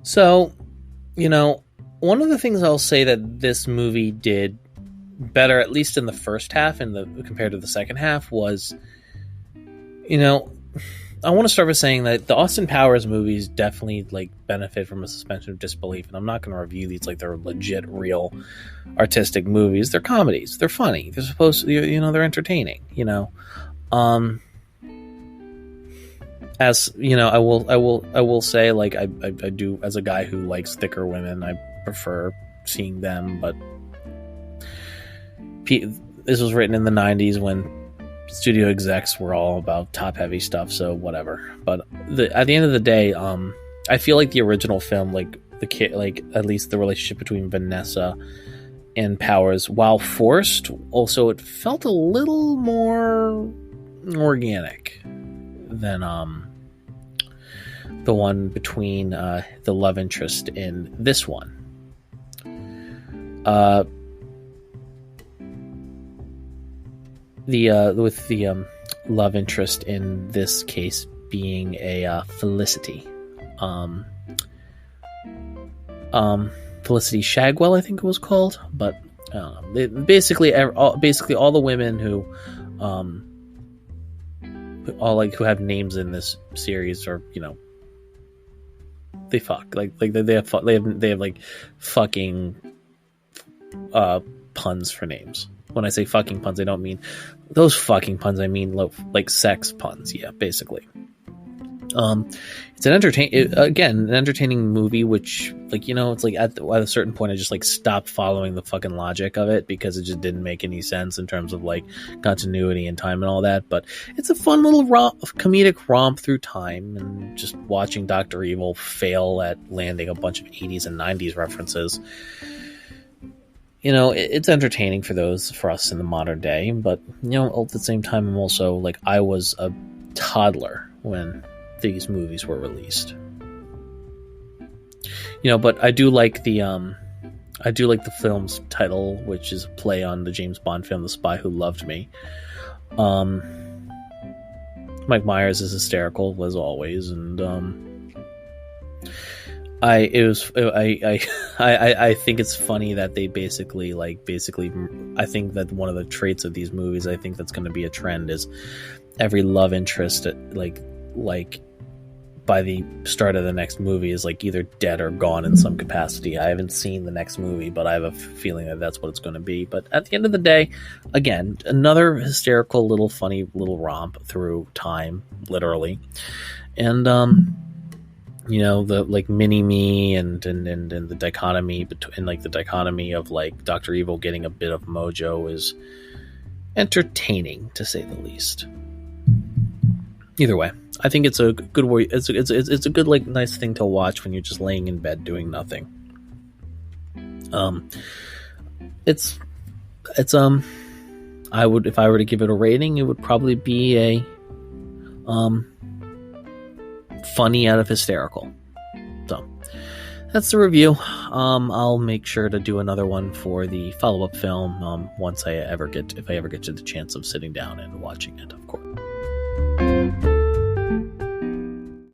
So, one of the things I'll say that this movie did better, at least in the first half, compared to the second half, was, I want to start with saying that the Austin Powers movies definitely benefit from a suspension of disbelief, and I'm not going to review these like they're legit, real, artistic movies. They're comedies. They're funny. They're supposed to, they're entertaining. As I will say, I do, as a guy who likes thicker women, I prefer seeing them. But this was written in the '90s when studio execs were all about top heavy stuff, so whatever. But at the end of the day, I feel like the original film, at least the relationship between Vanessa and Powers, while forced, also it felt a little more organic than the one between the love interest in this one. With the love interest in this case being a Felicity, Felicity Shagwell, I think it was called. But basically all the women who who have names in this series are, they fuck they have fucking puns for names. When I say fucking puns, I don't mean those fucking puns. I mean like sex puns. Yeah, basically. It's an entertaining movie, which it's like at a certain point I just stopped following the fucking logic of it because it just didn't make any sense in terms of continuity and time and all that. But it's a fun little comedic romp through time, and just watching Dr. Evil fail at landing a bunch of 80s and 90s references. It's entertaining for us in the modern day, but at the same time, I'm also I was a toddler when these movies were released. But I do like the film's title, which is a play on the James Bond film The Spy Who Loved Me. Mike Myers is hysterical as always, and I think it's funny that they basically I think that one of the traits of these movies, I think that's going to be a trend, is every love interest by the start of the next movie is either dead or gone in some capacity. I haven't seen the next movie, but I have a feeling that that's what it's going to be. But at the end of the day, again, another hysterical little funny little romp through time, literally. And the mini me and the dichotomy between the dichotomy of Dr. Evil getting a bit of mojo is entertaining, to say the least. Either way, I think it's a good way. It's a good nice thing to watch when you're just laying in bed doing nothing. I would, if I were to give it a rating, it would probably be a funny out of hysterical. So that's the review. I'll make sure to do another one for the follow-up film if I ever get to the chance of sitting down and watching it, of course.